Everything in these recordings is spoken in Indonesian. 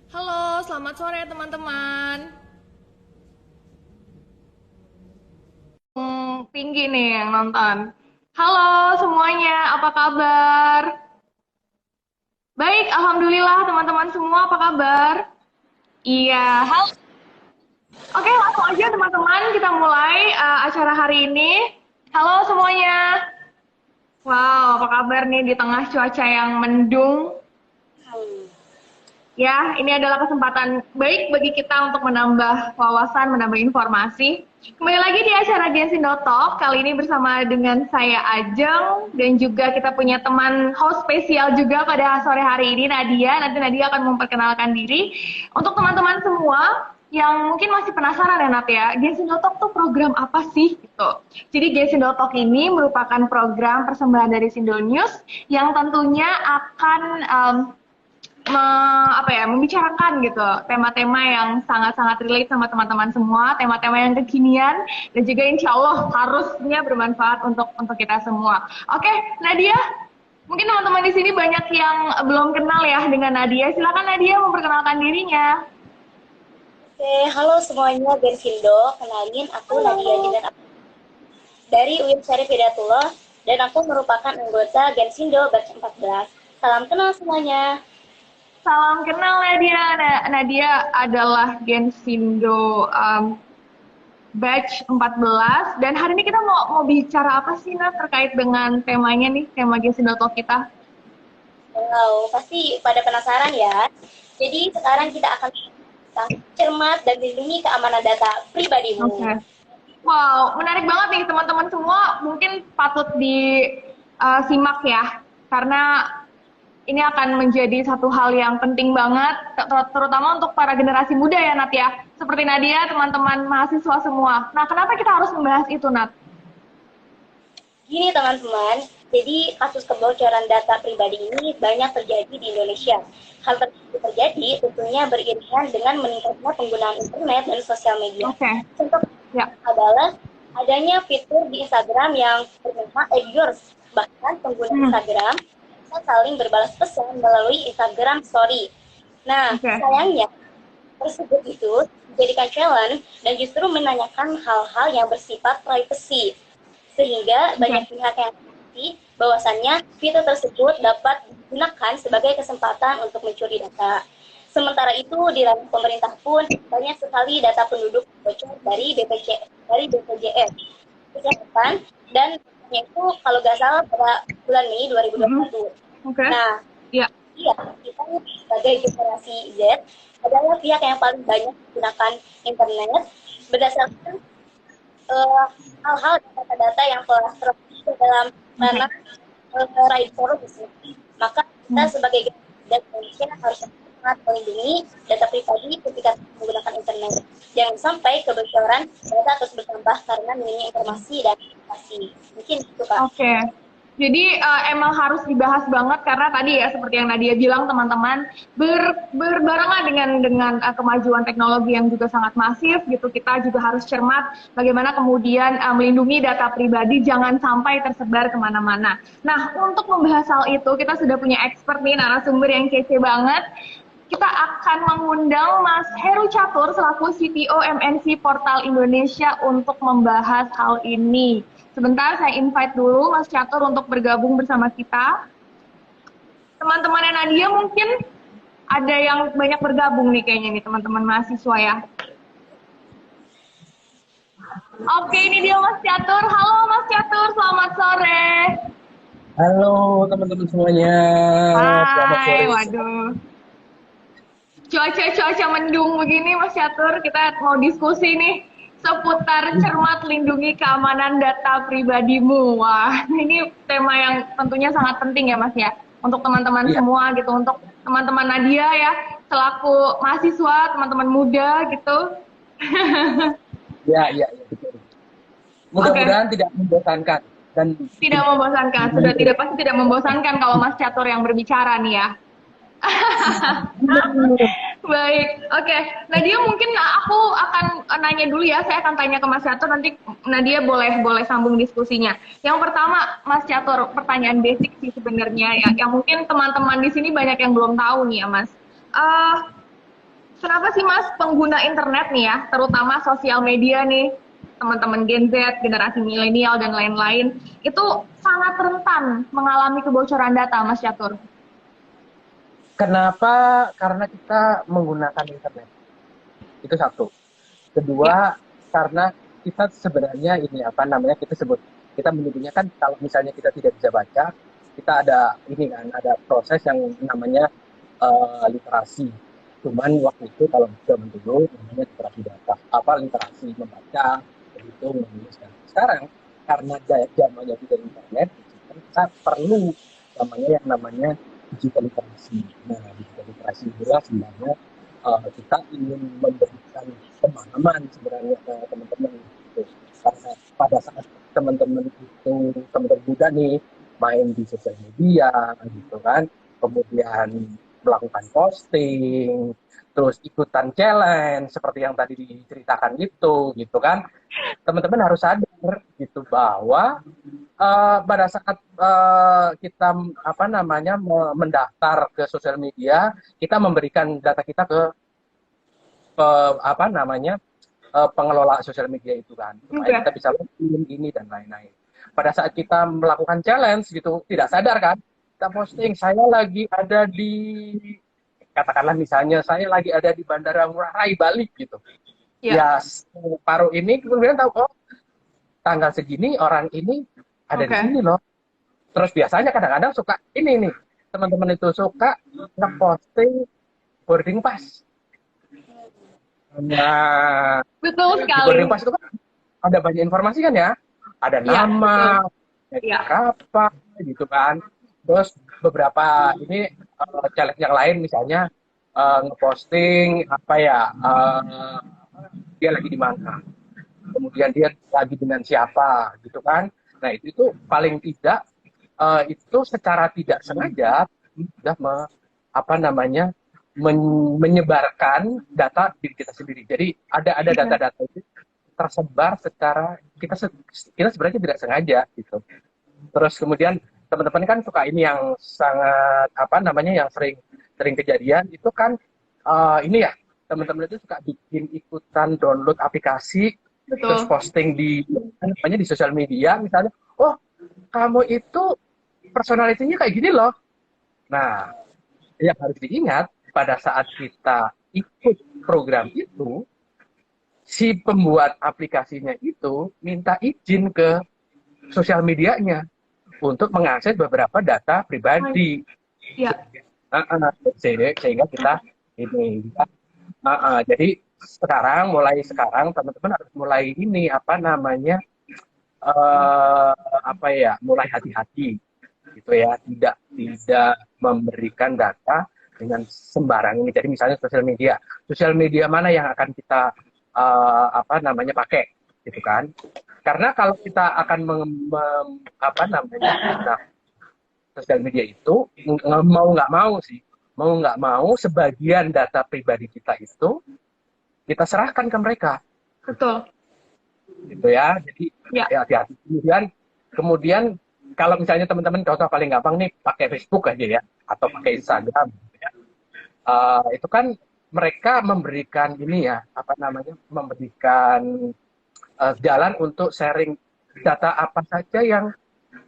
Halo, selamat sore teman-teman. Tinggi nih yang nonton. Halo semuanya, apa kabar? Baik, alhamdulillah teman-teman semua, apa kabar? Iya, halo. Oke, langsung aja teman-teman, kita mulai acara hari ini. Halo semuanya. Wow, apa kabar nih di tengah cuaca yang mendung? Ya, ini adalah kesempatan baik bagi kita untuk menambah wawasan, menambah informasi. Kembali lagi di acara Gensindo Talk, kali ini bersama dengan saya Ajeng, dan juga kita punya teman host spesial juga pada sore hari ini, Nadia. Nanti Nadia akan memperkenalkan diri. Untuk teman-teman semua yang mungkin masih penasaran ya Nat ya, Gensindo Talk tuh program apa sih? Gitu. Jadi Gensindo Talk ini merupakan program persembahan dari Sindo News yang tentunya akan membicarakan gitu tema-tema yang sangat-sangat relate sama teman-teman semua, tema-tema yang kekinian dan juga insya Allah harusnya bermanfaat untuk kita semua. Oke, Nadia, mungkin teman-teman di sini banyak yang belum kenal ya dengan Nadia. Silakan Nadia memperkenalkan dirinya. Oke, halo semuanya Gensindo, kenalin aku Nadia Jinan dari UIN Syarif Hidayatullah dan aku merupakan anggota Gensindo batch 14. Salam kenal semuanya. Salam kenal Nadia. Nadia adalah Gensindo batch 14 dan hari ini kita mau bicara apa sih Nat terkait dengan temanya nih, tema Gensindo Talk kita. Wow, pasti pada penasaran ya. Jadi sekarang kita akan cermat dan lindungi keamanan data pribadimu. Okay. Wow, menarik banget nih teman-teman semua. Mungkin patut disimak ya, karena ini akan menjadi satu hal yang penting banget, terutama untuk para generasi muda ya Nat ya. Seperti Nadia, teman-teman mahasiswa semua. Nah, kenapa kita harus membahas itu Nat? Gini teman-teman, jadi kasus kebocoran data pribadi ini banyak terjadi di Indonesia. Hal tersebut terjadi tentunya beriringan dengan meningkatnya penggunaan internet dan sosial media. Okay. Contoh adalah adanya fitur di Instagram yang bernama Yours. Bahkan pengguna Instagram bisa saling berbalas pesan melalui Instagram Story. Nah, sayangnya tersebut itu dijadikan challenge dan justru menanyakan hal-hal yang bersifat privacy. Sehingga banyak pihak yang mengerti bahwasannya fitur tersebut dapat digunakan sebagai kesempatan untuk mencuri data. Sementara itu di ranah pemerintah pun banyak sekali data penduduk bocor dari BPJS Kesehatan dan itu kalau nggak salah pada bulan Mei 2021. Nah, iya, kita sebagai generasi Z adalah pihak yang paling banyak menggunakan internet berdasarkan hal-hal data-data yang telah terjadi dalam ranah right privacy. Maka kita sebagai generasi Indonesia harus sangat melindungi data pribadi ketika menggunakan internet. Jangan sampai kebocoran data terus bertambah karena minimnya informasi dan informasi. Mungkin itu Pak. Oke. Jadi emang harus dibahas banget karena tadi ya seperti yang Nadia bilang teman-teman berbarengan dengan kemajuan teknologi yang juga sangat masif gitu, kita juga harus cermat bagaimana kemudian melindungi data pribadi jangan sampai tersebar kemana-mana. Nah, untuk membahas hal itu kita sudah punya expert nih, narasumber yang kece banget. Kita akan mengundang Mas Heru Catur selaku CTO MNC Portal Indonesia untuk membahas hal ini. Sebentar saya invite dulu Mas Catur untuk bergabung bersama kita. Teman-temannya Nadia mungkin ada yang banyak bergabung nih kayaknya nih teman-teman mahasiswa ya. Oke, ini dia Mas Catur. Halo Mas Catur, selamat sore. Halo teman-teman semuanya. Hai, waduh. Cuaca mendung begini Mas Catur, kita mau diskusi nih seputar cermat lindungi keamanan data pribadimu. Wah, ini tema yang tentunya sangat penting ya Mas ya, untuk teman-teman semua gitu, untuk teman-teman Nadia ya, selaku mahasiswa, teman-teman muda gitu. Iya, betul. Mudah-mudahan tidak membosankan. Dan tidak membosankan, pasti tidak membosankan kalau Mas Catur yang berbicara nih ya. Baik, oke. Nadia mungkin aku akan nanya dulu ya, saya akan tanya ke Mas Catur, nanti Nadia boleh sambung diskusinya. Yang pertama, Mas Catur, pertanyaan basic sih sebenarnya ya, yang mungkin teman-teman di sini banyak yang belum tahu nih ya Mas. Kenapa sih Mas pengguna internet nih ya, terutama sosial media nih, teman-teman Gen Z, generasi milenial dan lain-lain, itu sangat rentan mengalami kebocoran data, Mas Catur? Kenapa? Karena kita menggunakan internet. Itu satu. Ya, Kedua, karena kita sebenarnya ini apa namanya kita menyebutnya kan kalau misalnya kita tidak bisa baca, kita ada ini kan ada proses yang namanya literasi. Cuman waktu itu kalau zaman dulu namanya literasi data, apa literasi membaca, berhitung, menulis. Dan sekarang karena zamannya tidak internet, kita perlu namanya digital literasi. Nah, digital literasi itulah sebenarnya kita ingin memberikan pemahaman sebenarnya ke teman-teman gitu. Karena pada saat teman-teman muda nih main di sosial media gitu kan, kemudian melakukan posting, terus ikutan challenge seperti yang tadi diceritakan gitu kan, teman-teman harus sadar gitu bahwa pada saat kita apa namanya mendaftar ke sosial media, kita memberikan data kita ke apa namanya pengelola sosial media itu kan, supaya kita bisa login ini dan lain-lain. Pada saat kita melakukan challenge gitu, tidak sadar kan, kita posting saya lagi ada di katakanlah misalnya saya lagi ada di Bandara Ngurah Rai Bali gitu. Ya, paruh ini kemudian tahu oh tanggal segini orang ini ada di sini loh. Terus biasanya kadang-kadang suka ini nih, teman-teman itu suka ngeposting boarding pass. Nah, betul sekali. Di boarding pass itu kan ada banyak informasi kan ya, ada nama, apa gitu kan. Terus beberapa ini caleg yang lain misalnya ngeposting apa ya, dia lagi di mana, kemudian dia lagi dengan siapa gitu kan. Nah itu paling tidak itu secara tidak sengaja sudah apa namanya menyebarkan data diri kita sendiri. Jadi ada data-data itu tersebar secara kita sebenarnya tidak sengaja gitu. Terus kemudian teman-teman kan suka ini yang sangat apa namanya yang sering kejadian itu kan ini ya, teman-teman itu suka bikin ikutan download aplikasi. Betul. Terus posting di namanya di sosial media misalnya, oh kamu itu personalitinya kayak gini loh. Nah, yang harus diingat pada saat kita ikut program itu, si pembuat aplikasinya itu minta izin ke sosial medianya untuk mengakses beberapa data pribadi. Ya. Sehingga kita ini, jadi mulai sekarang teman-teman harus mulai ini apa namanya mulai hati-hati gitu ya, tidak memberikan data dengan sembarang ini. Jadi misalnya sosial media mana yang akan kita pakai gitu kan, karena kalau kita akan sosial media itu mau nggak mau sebagian data pribadi kita itu kita serahkan ke mereka. Betul. Gitu ya, jadi ya hati-hati. Kemudian kalau misalnya teman-teman contoh paling gampang nih pakai Facebook aja ya, atau pakai Instagram gitu ya. Itu kan mereka memberikan ini ya, memberikan jalan untuk sharing data apa saja yang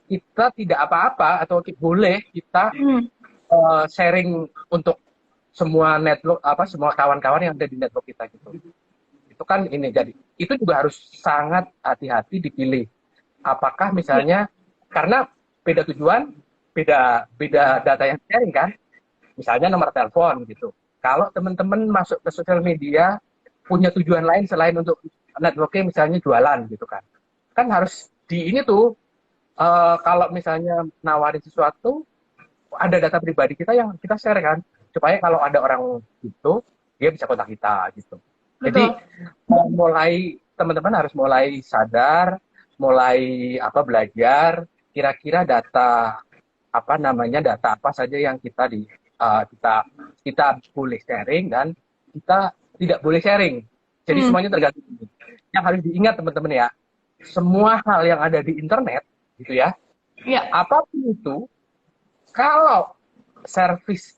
kita tidak apa-apa atau boleh kita sharing untuk semua network semua kawan-kawan yang ada di network kita gitu. Itu kan ini, jadi itu juga harus sangat hati-hati dipilih. Apakah misalnya karena beda tujuan, beda data yang sharing kan. Misalnya nomor telepon gitu. Kalau teman-teman masuk ke sosial media punya tujuan lain selain untuk networking, misalnya jualan gitu kan. Kan harus di ini tuh kalau misalnya nawarin sesuatu ada data pribadi kita yang kita share kan, supaya kalau ada orang itu dia bisa kontak kita gitu. Jadi teman-teman harus mulai sadar, mulai belajar kira-kira data apa saja yang kita boleh sharing dan kita tidak boleh sharing. Jadi semuanya tergantung. Yang harus diingat teman-teman ya, semua hal yang ada di internet gitu ya, apapun itu, kalau service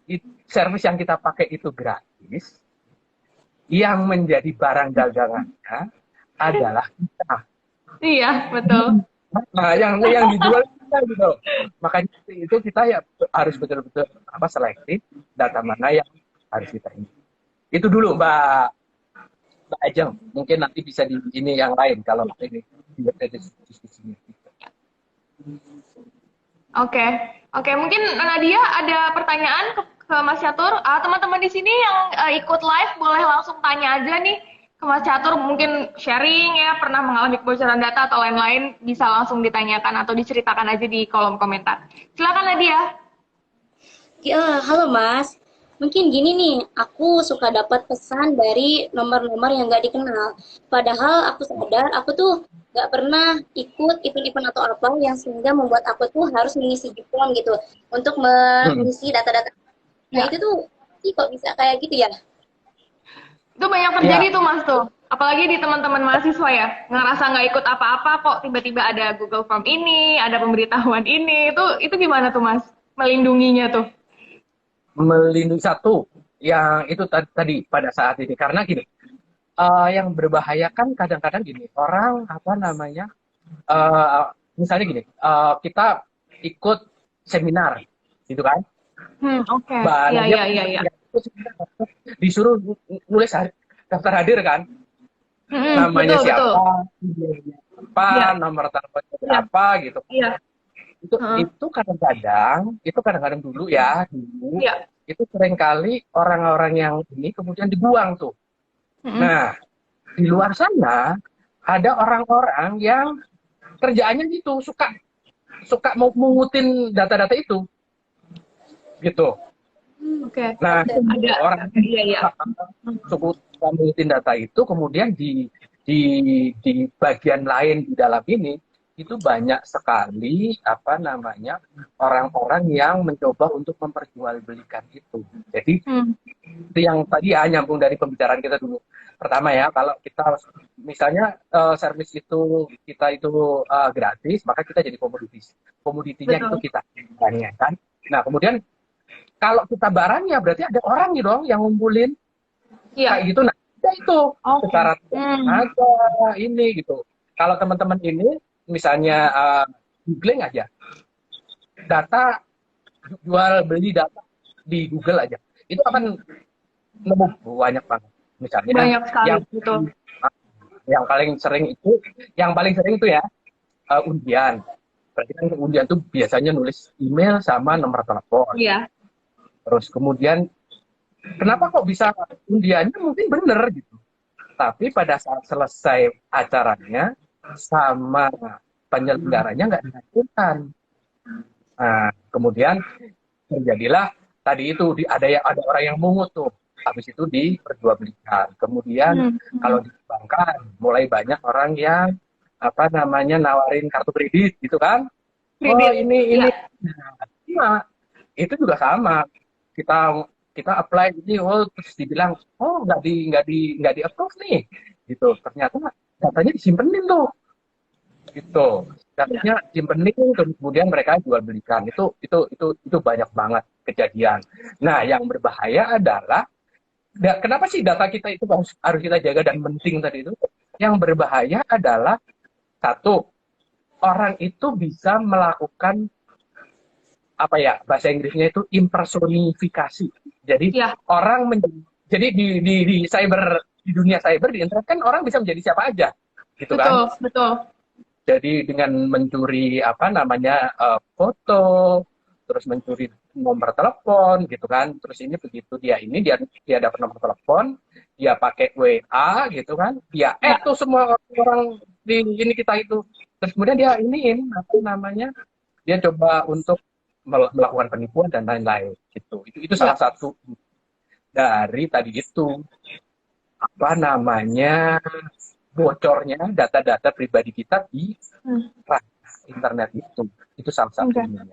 yang kita pakai itu gratis, yang menjadi barang dagangannya adalah kita. Iya, betul. Nah, yang dijual kita gitu. Makanya itu kita ya harus betul-betul selektif data mana yang harus kita ini. Itu dulu Mbak Ajeng. Mungkin nanti bisa di ini yang lain kalau ini di diskusinya. Oke, oke. Mungkin Nadia ada pertanyaan ke Mas Catur. Teman-teman di sini yang ikut live boleh langsung tanya aja nih ke Mas Catur. Mungkin sharing ya, pernah mengalami kebocoran data atau lain-lain, bisa langsung ditanyakan atau diceritakan aja di kolom komentar. Silakan Nadia. Ya, halo Mas. Mungkin gini nih, aku suka dapat pesan dari nomor-nomor yang nggak dikenal. Padahal aku sadar, aku tuh nggak pernah ikut event-event atau apa yang sehingga membuat aku tuh harus mengisi form gitu untuk mengisi data-data. Nah itu tuh, kok bisa kayak gitu ya? Itu banyak terjadi tuh Mas tuh. Apalagi di teman-teman mahasiswa ya, ngerasa nggak ikut apa-apa kok tiba-tiba ada Google Form ini, ada pemberitahuan ini. Itu gimana tuh Mas melindunginya tuh? Melindungi satu yang itu tadi pada saat ini karena gini yang berbahaya kan kadang-kadang gini orang misalnya gini kita ikut seminar gitu kan Oke. Iya. disuruh nulis daftar hadir kan namanya betul, siapa Ya. nomor teleponnya berapa gitu Iya. itu kadang-kadang dulu Iya. itu seringkali orang-orang yang ini kemudian dibuang tuh. Nah, di luar sana ada orang-orang yang kerjaannya gitu, suka mau mengutin data-data itu. Gitu. Oke. Nah, Ada orang suka mengutin data itu kemudian di bagian lain di dalam ini itu banyak sekali orang-orang yang mencoba untuk memperjualbelikan itu. Jadi itu yang tadi nyambung dari pembicaraan kita dulu. Pertama ya, kalau kita misalnya service itu kita itu gratis, maka kita jadi komoditinya itu kita kan. Nah, kemudian kalau kita barangnya berarti ada orang nih dong yang ngumpulin kayak gitu. Nah, itu secara ada ini gitu. Kalau teman-teman ini misalnya googling aja data jual beli data di Google aja itu akan nemu banyak banget misalnya banyak sekali yang paling sering itu ya undian. Berarti kan undian tuh biasanya nulis email sama nomor telepon. Iya. Terus kemudian kenapa kok bisa undiannya mungkin bener gitu, tapi pada saat selesai acaranya sama penyelenggaranya nggak dilakukan. Nah, kemudian terjadilah tadi itu ada orang yang mungut tuh, habis itu diperjualbelikan. Kemudian kalau di perbankan mulai banyak orang yang nawarin kartu kredit gitu kan. Oh ini. Nah, itu juga sama. Kita apply ini terus dibilang nggak di approve nih gitu. Ternyata datanya disimpenin tuh gitu, datanya simpenin kemudian mereka jual belikan. Itu banyak banget kejadian. Nah, yang berbahaya adalah kenapa sih data kita itu harus kita jaga dan penting tadi itu. Yang berbahaya adalah satu, orang itu bisa melakukan bahasa Inggrisnya itu impersonifikasi. Jadi orang jadi di cyber, di dunia cyber, di internet kan orang bisa menjadi siapa aja gitu kan. Betul. Jadi dengan mencuri foto, terus mencuri nomor telepon gitu kan. Terus ini begitu dia dapat nomor telepon, dia pakai WA gitu kan. Dia tuh semua orang di ini kita itu. Terus kemudian dia dia coba untuk melakukan penipuan dan lain-lain gitu. Itu salah satu dari tadi itu bocornya data-data pribadi kita di internet itu salah satunya.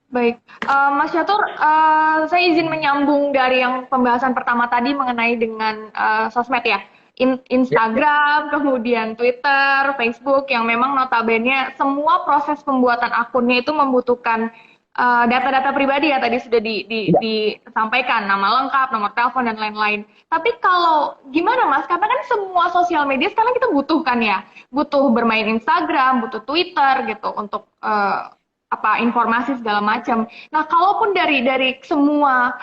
Baik, Mas Catur, saya izin menyambung dari yang pembahasan pertama tadi mengenai dengan sosmed ya, Instagram, kemudian Twitter, Facebook, yang memang notabene semua proses pembuatan akunnya itu membutuhkan data-data pribadi ya tadi sudah Ya, disampaikan, nama lengkap, nomor telepon dan lain-lain. Tapi kalau gimana Mas? Karena kan semua sosial media sekarang kita butuhkan ya, butuh bermain Instagram, butuh Twitter gitu untuk informasi segala macam. Nah, kalaupun dari semua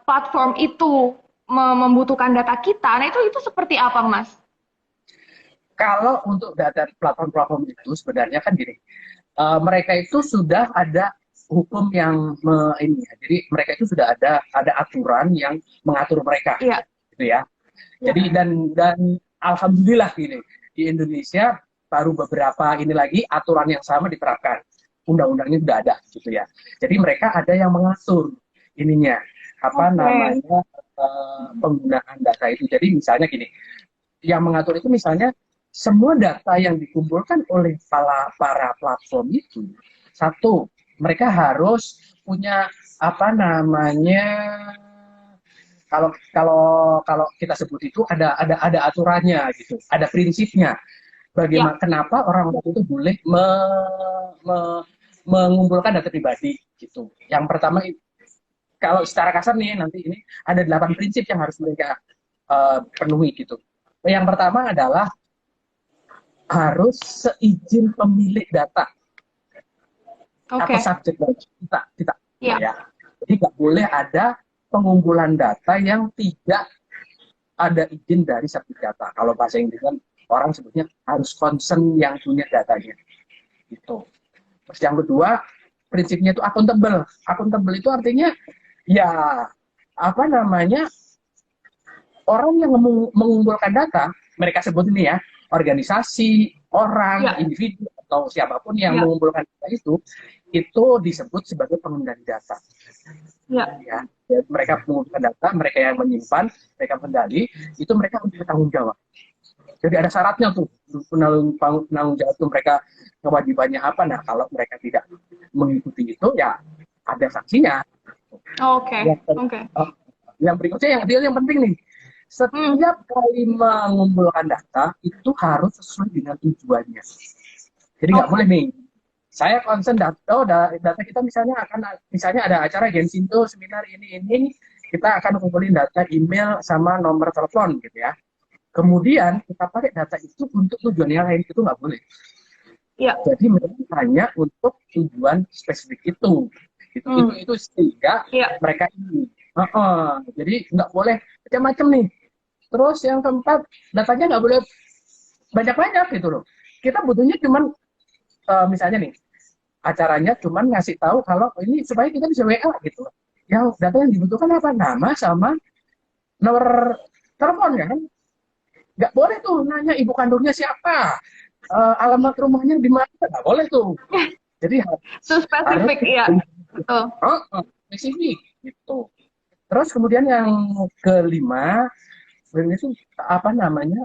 platform itu membutuhkan data kita, nah itu seperti apa Mas? kalau untuk data platform-platform itu sebenarnya kan gini, mereka itu sudah ada hukum yang ini ya. Jadi mereka itu sudah ada aturan yang mengatur mereka, Iya, gitu ya. iya, Jadi dan alhamdulillah gini di Indonesia baru beberapa ini lagi aturan yang sama diterapkan. Undang-undangnya sudah ada, gitu ya. Jadi mereka ada yang mengatur ininya apa oke, namanya penggunaan data itu. Jadi misalnya gini, yang mengatur itu misalnya semua data yang dikumpulkan oleh para platform itu, satu, mereka harus punya apa namanya, kalau kalau kalau kita sebut itu ada aturannya gitu, ada prinsipnya. ya, Bagaimana kenapa orang-orang itu boleh me, mengumpulkan data pribadi gitu. Yang pertama, kalau secara kasar nih nanti ini ada 8 prinsip yang harus mereka penuhi gitu. Yang pertama adalah harus seizin pemilik data atau oke, subjek data kita gitu ya, ya. Jadi nggak boleh ada pengumpulan data yang tidak ada izin dari subjek data. Kalau bahasa Inggris kan orang sebutnya harus concern yang punya datanya gitu. Terus yang kedua, prinsipnya itu akuntabel. Akuntabel itu artinya ya apa namanya, orang yang mengumpulkan data, mereka sebut ini ya, organisasi, orang, ya, individu, atau siapapun yang ya, mengumpulkan data itu disebut sebagai pengendali data. ya, Ya, ya, mereka mengumpulkan data, mereka yang menyimpan, mereka mengendali, itu mereka harus bertanggung jawab. Jadi ada syaratnya tuh, penanggung jawab itu mereka kewajibannya apa. Nah, kalau mereka tidak mengikuti itu, ya ada sanksinya. oke, Yang, oke, yang berikutnya yang penting nih, hmm, setiap kali mengumpulkan data itu harus sesuai dengan tujuannya. Jadi nggak boleh oke, nih, saya concern data, data kita misalnya misalnya ada acara Gensinto seminar ini, kita akan kumpulin data email sama nomor telepon gitu ya. Kemudian kita pakai data itu untuk tujuan yang lain, itu nggak boleh. ya, Jadi mereka hanya untuk tujuan spesifik itu. hmm, Itu sehingga ya, mereka ini. Jadi nggak boleh macam-macam nih. Terus yang keempat, datanya nggak boleh banyak-banyak gitu loh. Kita butuhnya cuman misalnya nih, acaranya cuman ngasih tahu kalau ini supaya kita bisa WA gitu. Yang data yang dibutuhkan apa? Nama sama nomor telepon ya kan? Nggak boleh tuh nanya ibu kandungnya siapa, alamat rumahnya di mana, nggak boleh tuh. Jadi itu harus spesifik, ya, betul, spesifik gitu. Terus kemudian yang kelima, sebenarnya itu apa namanya,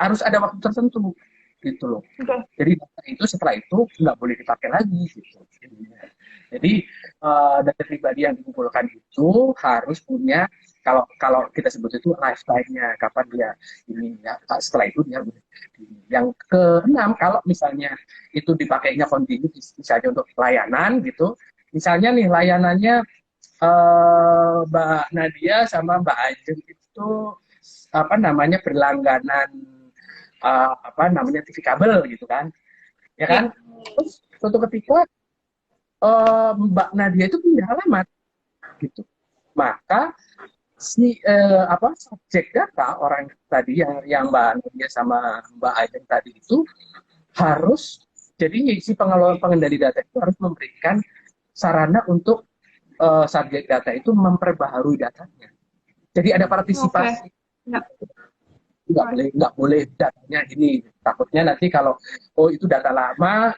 harus ada waktu tertentu gitu loh. oke, Jadi data itu setelah itu nggak boleh dipakai lagi gitu. Jadi data pribadi yang dikumpulkan itu harus punya, kalau kalau kita sebut itu lifetime-nya, kapan dia ini ya, setelah itu dia boleh. Yang keenam, kalau misalnya itu dipakainya kontinu, misalnya untuk layanan gitu, misalnya nih layanannya Mbak Nadia sama Mbak Ajeng itu apa namanya berlangganan apa namanya TV kabel gitu kan, ya kan? ya, Terus suatu ketika Mbak Nadia itu pindah alamat gitu, maka si apa subjek data orang tadi yang Mbak Nadia sama Mbak Ajeng tadi itu harus, jadi si pengelola pengendali data itu harus memberikan sarana untuk subjek data itu memperbaharui datanya. Jadi ada oke, partisipasi, ya, nggak boleh datanya ini, takutnya nanti kalau itu data lama,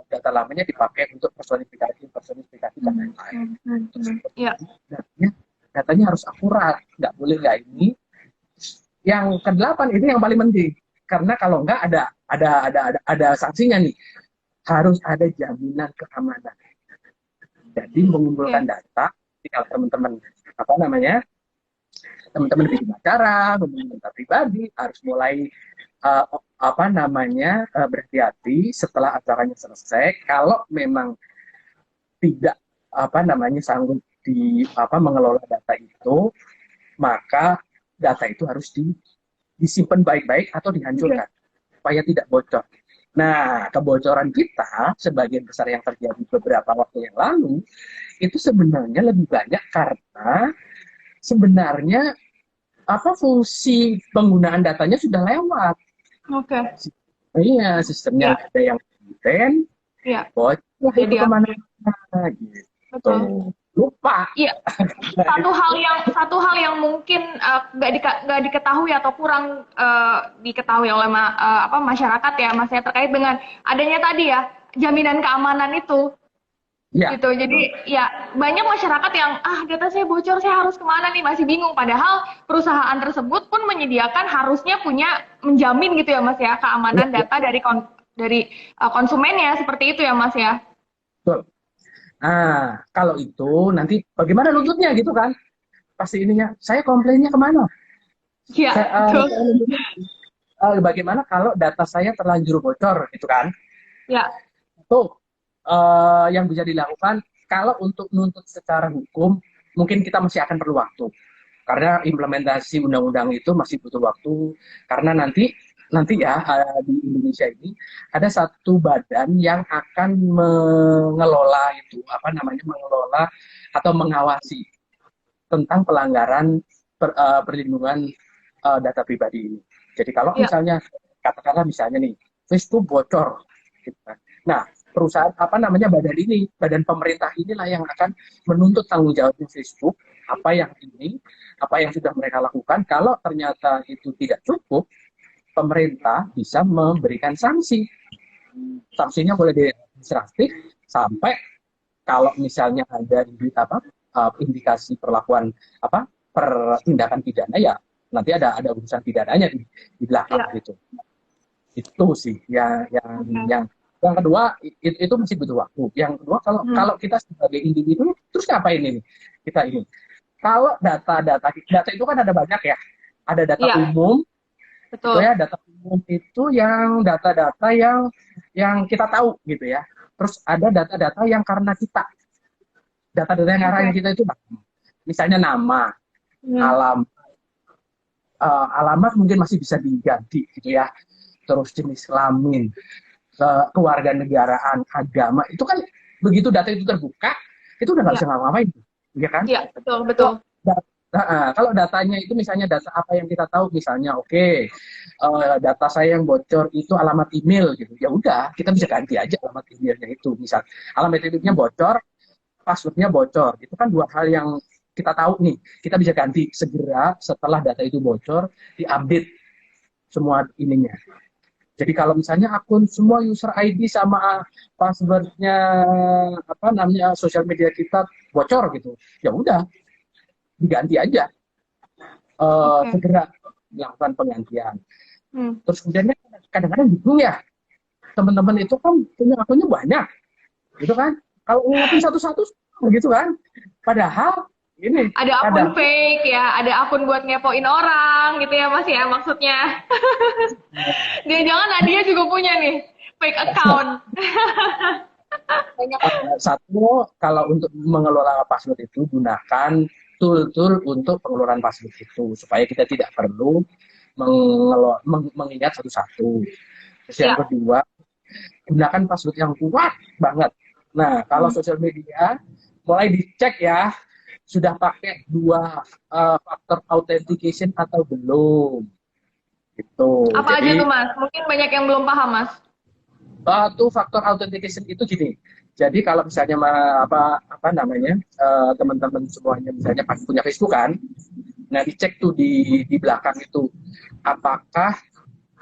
data lamanya dipakai untuk personifikasi dan hmm, lain-lain. hmm, hmm, Terus ya, datanya harus akurat, nggak boleh nggak ini. Yang kedelapan ini yang paling penting, karena kalau nggak ada sanksinya nih, harus ada jaminan keamanan. Jadi mengumpulkan oke, data, kalau teman-teman apa namanya, teman-teman bikin acara, teman-teman data pribadi harus mulai uh, apa namanya berhati-hati setelah acaranya selesai. Kalau memang tidak sanggup mengelola data itu, maka data itu harus disimpan baik-baik atau dihancurkan supaya tidak bocor. Nah, kebocoran kita sebagian besar yang terjadi beberapa waktu yang lalu itu sebenarnya lebih banyak karena sebenarnya fungsi penggunaan datanya sudah lewat. Oke. Iya, sistemnya nggak ada yang konten, bocor itu kemana-mana gitu. Betul. Lupa. Iya. Satu hal yang mungkin nggak diketahui atau kurang diketahui oleh masyarakat ya, Mas, ya, terkait dengan adanya tadi ya jaminan keamanan itu. Ya. Gitu. Jadi ya banyak masyarakat yang data saya bocor, saya harus kemana nih, masih bingung. Padahal perusahaan tersebut pun menyediakan harusnya punya menjamin gitu ya, Mas, ya, keamanan data dari konsumennya, seperti itu ya, Mas, ya. Betul. Nah, kalau itu nanti bagaimana nuntutnya gitu kan? Pasti ininya, saya komplainnya kemana? Iya, bagaimana kalau data saya terlanjur bocor gitu kan? Ya. Tuh, yang bisa dilakukan kalau untuk nuntut secara hukum, mungkin kita masih akan perlu waktu. Karena implementasi undang-undang itu masih butuh waktu. Karena nanti ya di Indonesia ini ada satu badan yang akan mengelola mengelola atau mengawasi tentang pelanggaran perlindungan data pribadi ini. Jadi kalau misalnya katakanlah nih Facebook bocor, gitu kan. Nah, perusahaan badan pemerintah inilah yang akan menuntut tanggung jawabnya Facebook, apa yang sudah mereka lakukan. Kalau ternyata itu tidak cukup, pemerintah bisa memberikan sanksi. Sanksinya boleh administratif sampai kalau misalnya ada indikasi perlakuan tindakan pidana, ya nanti ada urusan pidananya di belakang gitu. Itu sih yang kedua itu masih butuh waktu. Yang kedua kalau kita sebagai individu terus ngapain ini? Kita ini. Kalau data itu kan ada banyak ya. Ada data umum. Betul. Itu ya, data umum itu yang data-data yang kita tahu gitu ya. Terus ada data-data yang karena kita. Data-data yang karena kita itu misalnya nama, alamat mungkin masih bisa diganti gitu ya. Terus jenis kelamin, kewarganegaraan, agama, itu kan begitu data itu terbuka, itu udah nggak bisa ngapa-ngapain, ya kan? Iya, betul. Kalau datanya itu misalnya data apa yang kita tahu, misalnya data saya yang bocor itu alamat email gitu, ya udah kita bisa ganti aja alamat emailnya itu. Misal alamat emailnya bocor, passwordnya bocor, itu kan dua hal yang kita tahu nih, kita bisa ganti segera setelah data itu bocor, diupdate semua ininya. Jadi kalau misalnya akun semua user ID sama passwordnya sosial media kita bocor gitu, ya udah diganti aja, segera melakukan penggantian. Terus kemudian kadang-kadang bingung ya, teman-teman itu kan punya akunnya banyak, gitu kan? Kalau ngingetin satu-satu gitu kan, padahal ini ada akun fake ya, ada akun buat ngepoin orang gitu ya, Mas ya, maksudnya. Jangan-jangan Nadia juga punya nih fake account. Satu, kalau untuk mengelola password itu gunakan tool-tool untuk pengeluaran password itu supaya kita tidak perlu mengingat satu-satu. Terus yang kedua, gunakan password yang kuat banget. Nah, kalau sosial media mulai dicek ya, sudah pakai 2 faktor authentication atau belum. Gitu. Apa aja tuh, Mas? Mungkin banyak yang belum paham, Mas. Tuh faktor authentication itu gini. Jadi kalau misalnya teman-teman semuanya misalnya punya Facebook kan, nah dicek tuh di belakang itu apakah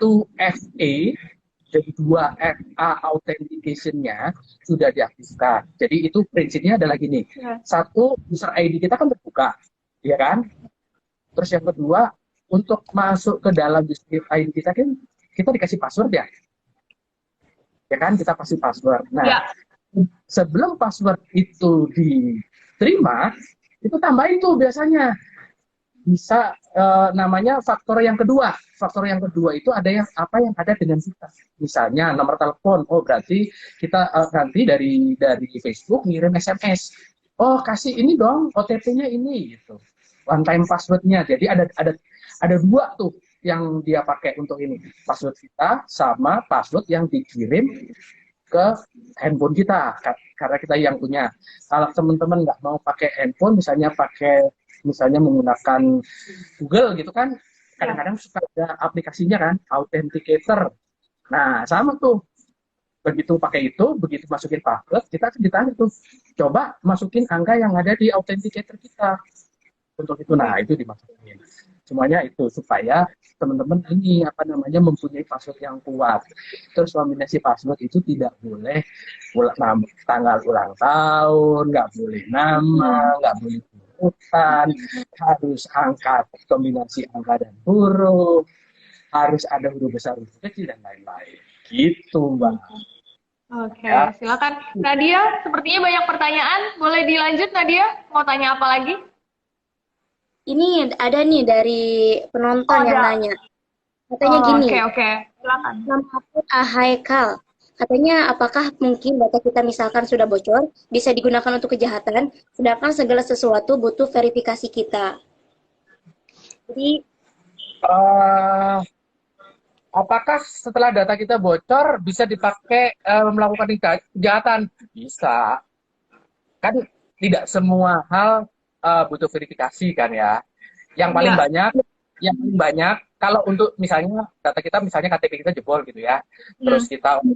2FA jadi 2FA authentication-nya sudah diaktifkan. Jadi itu prinsipnya adalah gini. Satu, user ID kita kan terbuka, ya kan? Terus yang kedua, untuk masuk ke dalam user ID kita kan kita dikasih password ya. Ya kan, kita kasih password. Nah, sebelum password itu diterima, itu tambahin tuh biasanya bisa namanya faktor yang kedua. Faktor yang kedua itu ada yang apa yang ada dengan kita. Misalnya nomor telepon. Oh berarti kita nanti dari Facebook ngirim SMS. Oh kasih ini dong OTP-nya ini gitu. One time password-nya. Jadi ada dua tuh yang dia pakai untuk ini. Password kita sama password yang dikirim ke handphone kita karena kita yang punya. Kalau teman-teman nggak mau pakai handphone, misalnya menggunakan Google gitu kan, kadang-kadang suka ada aplikasinya kan, Authenticator. Nah sama tuh, begitu pakai itu, begitu masukin password, kita akan ditanya tuh, coba masukin angka yang ada di Authenticator kita. Untuk itu, nah itu dimasukin. Semuanya itu supaya teman-teman ini apa namanya mempunyai password yang kuat. Terus kombinasi password itu tidak boleh tanggal ulang tahun, nggak boleh nama, nggak boleh urutan, harus angka kombinasi angka dan huruf, harus ada huruf besar, huruf kecil dan lain-lain. Gitu, Mbak. Oke, silakan Nadia. Sepertinya banyak pertanyaan. Boleh dilanjut, Nadia? Mau tanya apa lagi? Ini ada nih dari penonton yang nanya. Katanya gini. Oke. Silakan. Nama akun Ahaikal. Katanya apakah mungkin data kita misalkan sudah bocor, bisa digunakan untuk kejahatan, sedangkan segala sesuatu butuh verifikasi kita. Jadi, apakah setelah data kita bocor bisa dipakai melakukan kejahatan? Bisa. Kan tidak semua hal butuh verifikasi kan ya. Yang paling banyak kalau untuk misalnya data kita misalnya KTP kita jebol gitu ya. Terus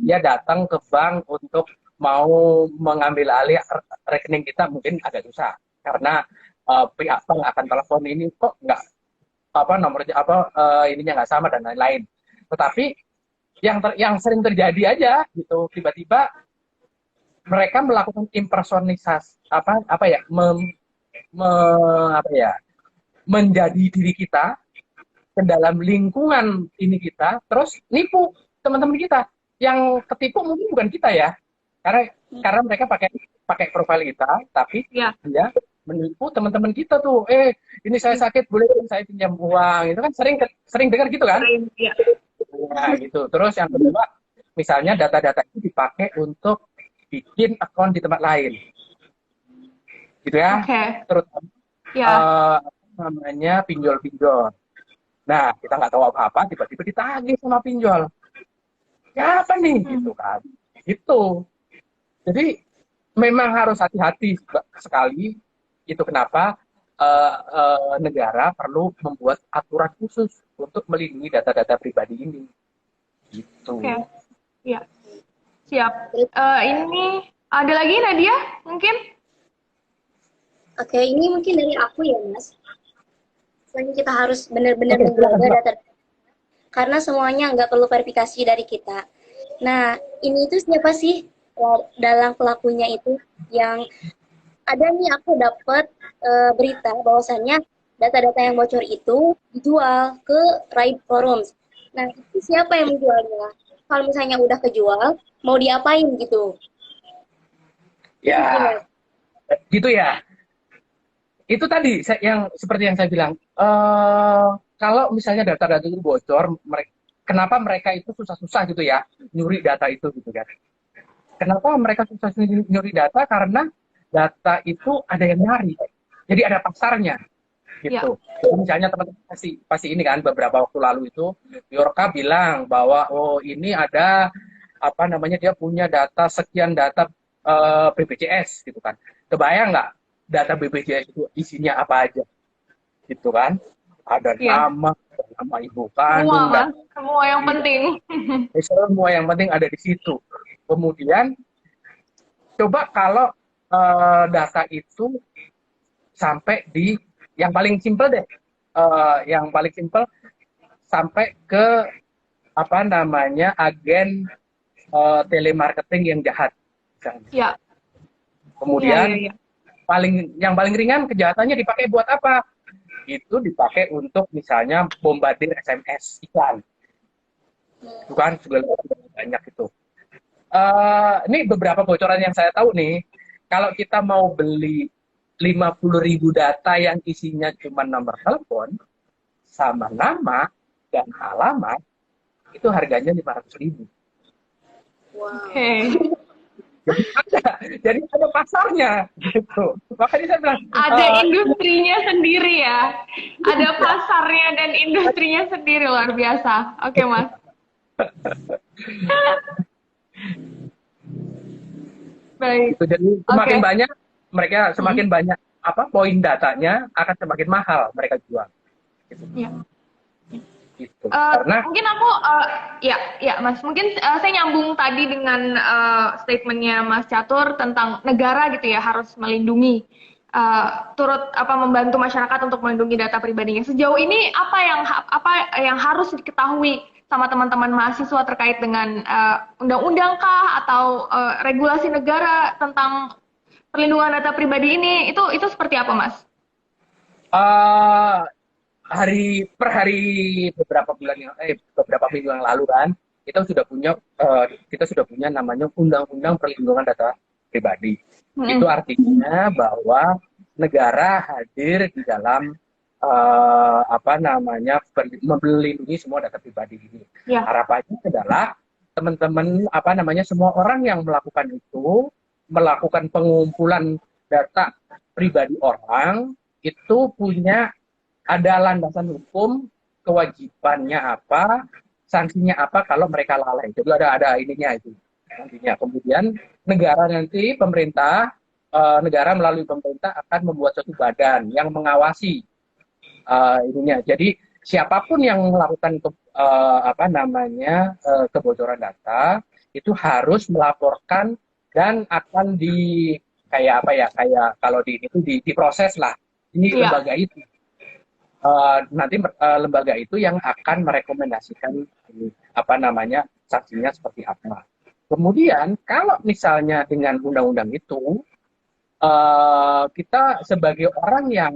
dia datang ke bank untuk mau mengambil alih rekening kita mungkin agak susah karena pihak bank akan telepon ini kok nggak nomornya ininya nggak sama dan lain-lain. Tetapi yang sering terjadi aja gitu tiba-tiba mereka melakukan impersonisasi menjadi diri kita ke dalam lingkungan ini kita, terus nipu teman-teman kita. Yang ketipu mungkin bukan kita ya, karena mereka pakai profil kita, tapi dia menipu teman-teman kita tuh. Ini saya sakit, boleh saya pinjam uang? Itu kan sering dengar gitu kan? Nah, gitu. Terus yang kedua, misalnya data-data itu dipakai untuk bikin akun di tempat lain, gitu ya. Terutama namanya pinjol-pinjol. Nah, kita nggak tahu apa-apa, tiba-tiba ditagih sama pinjol. Siapa nih? Gitu kan. Itu. Jadi, memang harus hati-hati sekali. Itu kenapa negara perlu membuat aturan khusus untuk melindungi data-data pribadi ini. Gitu. Ya. Siap. Ini ada lagi, Nadia? Mungkin? Oke, ini mungkin dari aku ya, Mas. Soalnya kita harus benar-benar menjaga data karena semuanya nggak perlu verifikasi dari kita. Nah, ini itu siapa sih dalam pelakunya itu yang ada nih aku dapat berita bahwasannya data-data yang bocor itu dijual ke Raid Forums. Nah, itu siapa yang menjualnya? Kalau misalnya udah kejual, mau diapain gitu? Ya, gitu ya. Itu tadi seperti yang saya bilang, kalau misalnya data-data itu bocor, kenapa mereka itu susah-susah gitu ya nyuri data itu gitu kan? Kenapa mereka susah nyuri data? Karena data itu ada yang nyari, jadi ada pasarnya gitu. Misalnya teman-teman pasti ini kan beberapa waktu lalu itu Biorka bilang bahwa ini ada dia punya data sekian data BPJS gitu kan. Kebayang nggak? Data BPJS itu isinya apa aja, gitu kan? Ada nama ibu kandung, semua yang penting. Semua yang penting ada di situ. Kemudian coba kalau data itu sampai di yang paling simpel deh, sampai ke agen telemarketing yang jahat, misalnya. Kemudian yang paling ringan kejahatannya dipakai buat apa? Itu dipakai untuk misalnya bombardir SMS iklan. Bukan juga banyak itu. Ini beberapa bocoran yang saya tahu nih. Kalau kita mau beli 50.000 data yang isinya cuma nomor telepon sama nama dan alamat, itu harganya 500.000. Wow. Oke. Jadi ada pasarnya gitu. Makanya saya bilang Ada industrinya sendiri ya. Ada pasarnya dan industrinya sendiri, luar biasa. Oke, Mas. Baik. gitu. Jadi semakin Oke. banyak mereka, semakin banyak apa poin datanya, akan semakin mahal mereka jual. Gitu. Ya. Gitu. Karena Mungkin aku ya Mas, mungkin saya nyambung tadi dengan statementnya Mas Catur tentang negara gitu ya harus melindungi turut membantu masyarakat untuk melindungi data pribadinya. Sejauh ini apa yang harus diketahui sama teman-teman mahasiswa terkait dengan undang-undang kah atau regulasi negara tentang perlindungan data pribadi ini, itu seperti apa, Mas? per hari beberapa minggu yang lalu kan kita sudah punya namanya Undang-Undang Perlindungan Data Pribadi. Itu artinya bahwa negara hadir di dalam melindungi semua data pribadi ini. Ya. Harapannya adalah teman-teman semua orang yang melakukan pengumpulan data pribadi orang itu ada landasan hukum, kewajibannya apa, sanksinya apa kalau mereka lalai. Jadi ada ininya itu. Nantinya kemudian negara melalui pemerintah akan membuat suatu badan yang mengawasi ininya. Jadi siapapun yang melakukan kebocoran data itu harus melaporkan dan akan kayak kalau diproses lah. Ini lembaga itu. Nanti lembaga itu yang akan merekomendasikan sanksinya seperti apa. Kemudian kalau misalnya dengan undang-undang itu kita sebagai orang yang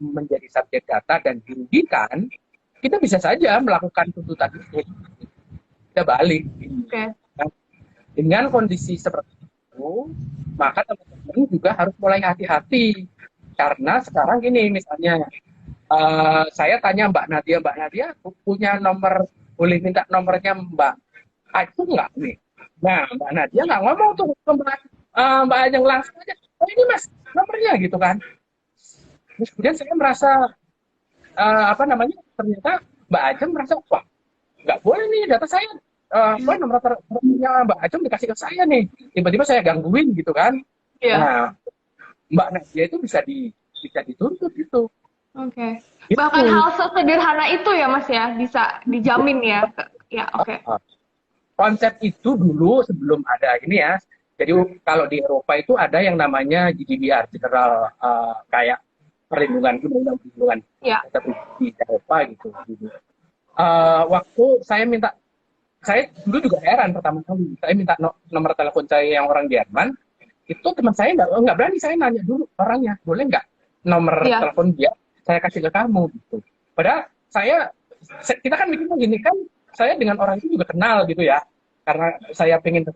menjadi subjek data dan dirugikan, kita bisa saja melakukan tuntutan itu. Kita balik. Okay. Dengan kondisi seperti itu, maka teman-teman juga harus mulai hati-hati. Karena sekarang gini misalnya, saya tanya Mbak Nadia punya nomor, boleh minta nomornya Mbak Ajeng nggak nih? Nah, Mbak Nadia nggak ngomong tuh ke Mbak Ajeng langsung aja, oh ini Mas nomornya gitu kan. Terus kemudian saya merasa ternyata Mbak Ajeng merasa wah nggak boleh nih data saya, nomor teleponnya Mbak Ajeng dikasih ke saya nih, tiba-tiba saya gangguin gitu kan. Yeah. Nah, Mbak Nadia itu bisa dituntut gitu. Oke. Bahkan hal sesederhana itu ya Mas ya bisa dijamin ya. Ya, oke. Konsep itu dulu sebelum ada ini ya. Jadi kalau di Eropa itu ada yang namanya GDPR, General kayak perlindungan di Eropa gitu. Waktu saya dulu juga heran pertama kali. Saya minta nomor telepon saya yang orang Jerman, itu teman saya nggak berani. Saya nanya dulu orangnya, boleh nggak nomor telepon dia saya kasih ke kamu gitu. Padahal kita kan mikirnya gini kan, saya dengan orang itu juga kenal gitu ya. Karena saya pengen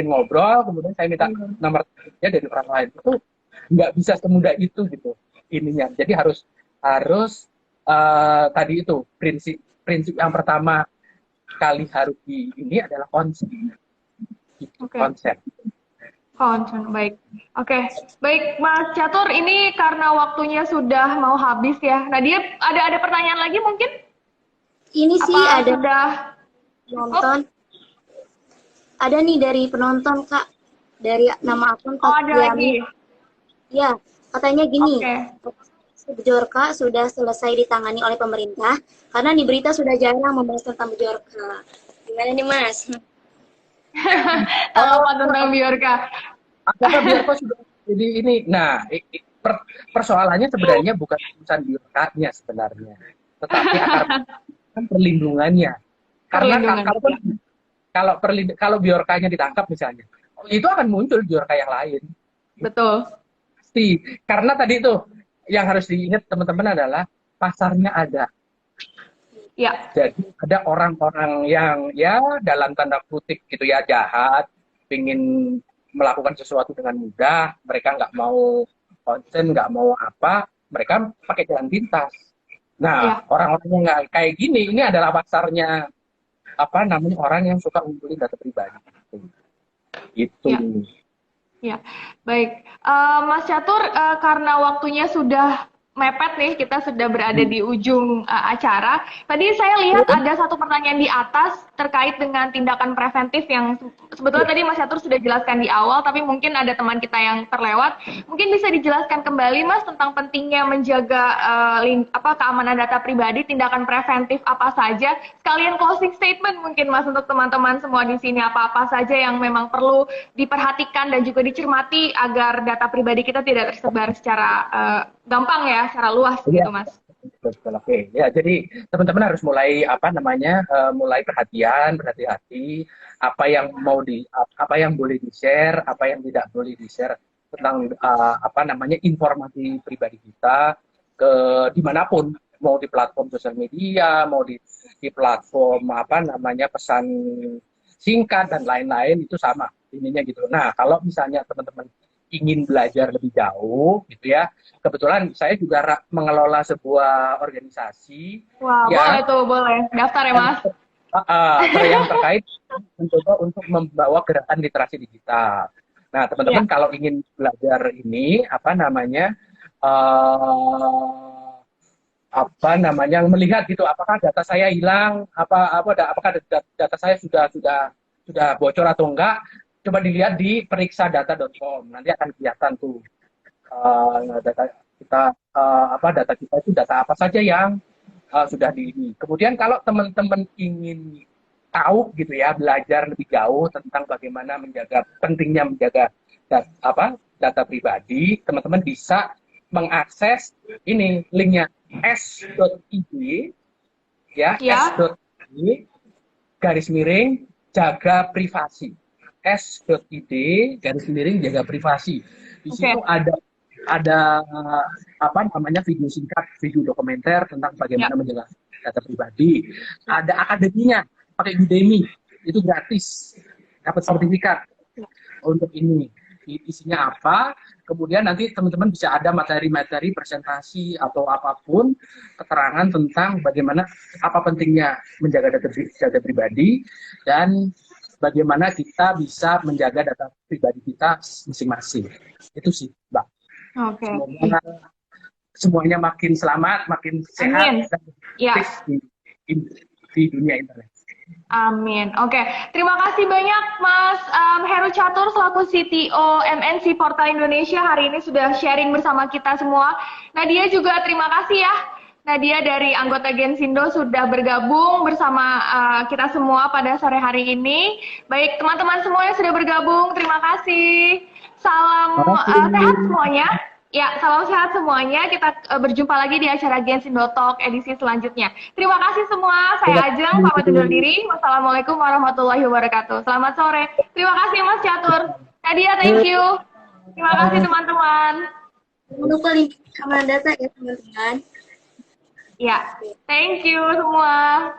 ngobrol, kemudian saya minta nomor dia dari orang lain. Itu nggak bisa semudah itu gitu ininya. Jadi harus tadi itu prinsip yang pertama kali harus ini adalah konsep. Konsep. Baik. Oke. Baik, Mas Catur, ini karena waktunya sudah mau habis ya. Nadia, ada pertanyaan lagi mungkin? Ini sih ada sudah penonton. Ada nih dari penonton, Kak. Dari nama akun ada lagi. Ya, katanya gini. Bejorka sudah selesai ditangani oleh pemerintah karena di berita sudah jarang membahas tentang Bejorka. Gimana nih, Mas? Tanggapan tentang Bjorka. Apakah Bjorka sudah jadi ini? Nah, persoalannya sebenarnya bukan urusan Bjorkanya sebenarnya, tetapi akar perlindungannya. Karena kalau Bjorkanya ditangkap misalnya, itu akan muncul Bjorka yang lain. Betul. Pasti. Karena tadi itu yang harus diingat teman-teman adalah pasarnya ada. Ya. Jadi ada orang-orang yang ya dalam tanda kutip gitu ya jahat, ingin melakukan sesuatu dengan mudah, mereka nggak mau konsen, nggak mau apa, mereka pakai jalan pintas. Ya. Nah, orang-orang yang nggak kayak gini, ini adalah pasarnya apa namanya orang yang suka ngumpulin data pribadi. Itu. Ya. Ya, baik. Mas Catur, karena waktunya sudah mepet nih, kita sudah berada di ujung acara. Tadi saya lihat ada satu pertanyaan di atas terkait dengan tindakan preventif yang sebetulnya tadi Mas Catur sudah jelaskan di awal, tapi mungkin ada teman kita yang terlewat. Mungkin bisa dijelaskan kembali, Mas, tentang pentingnya menjaga keamanan data pribadi, tindakan preventif apa saja. Sekalian closing statement mungkin, Mas, untuk teman-teman semua di sini, apa-apa saja yang memang perlu diperhatikan dan juga dicermati agar data pribadi kita tidak tersebar secara gampang ya, secara luas gitu, Mas. Betul, oke. Ya, jadi teman-teman harus mulai apa namanya, mulai perhatian, berhati-hati apa yang apa yang boleh di-share, apa yang tidak boleh di-share tentang apa namanya informasi pribadi kita ke dimanapun, mau di platform sosial media, mau di platform apa namanya pesan singkat dan lain-lain, itu sama ininya gitu. Nah, kalau misalnya teman-teman ingin belajar lebih jauh gitu ya, kebetulan saya juga mengelola sebuah organisasi. Wah, boleh tuh, boleh daftar ya, Mas. Yang terkait mencoba untuk membawa gerakan literasi digital. Nah, teman-teman kalau ingin belajar ini apa namanya melihat gitu, apakah data saya hilang, apakah data saya sudah bocor atau enggak, coba dilihat di periksadata.com, nanti akan kelihatan tuh data kita data kita itu data apa saja yang sudah di. Kemudian kalau teman-teman ingin tahu gitu ya, belajar lebih jauh tentang bagaimana pentingnya menjaga data pribadi, teman-teman bisa mengakses ini linknya s.id ya, s.id /jaga privasi, s.id /jaga privasi. Di situ ada apa namanya video singkat, video dokumenter tentang bagaimana menjaga data pribadi. Ada akademinya, pakai Udemy, itu gratis, dapat sertifikat untuk ini. Isinya apa? Kemudian nanti teman-teman bisa ada materi-materi presentasi atau apapun, keterangan tentang bagaimana apa pentingnya menjaga data pribadi dan bagaimana kita bisa menjaga data pribadi kita masing-masing. Itu sih, Mbak. Oke. Semuanya makin selamat, makin sehat dan di dunia internet. Amin. Oke, terima kasih banyak Mas Heru Catur selaku CTO MNC Portal Indonesia hari ini sudah sharing bersama kita semua. Nadia juga terima kasih ya. Nadia dari anggota Gensindo sudah bergabung bersama kita semua pada sore hari ini. Baik teman-teman semua yang sudah bergabung, terima kasih. Salam sehat semuanya. Ya, salam sehat semuanya. Kita berjumpa lagi di acara Gensindo Talk edisi selanjutnya. Terima kasih semua. Saya Ajeng, pamit undur diri. Wassalamualaikum warahmatullahi wabarakatuh. Selamat sore. Terima kasih Mas Catur. Nadia, thank you. Terima kasih teman-teman. Jangan lupa link keamanan data ya teman-teman. Ya, thank you semua.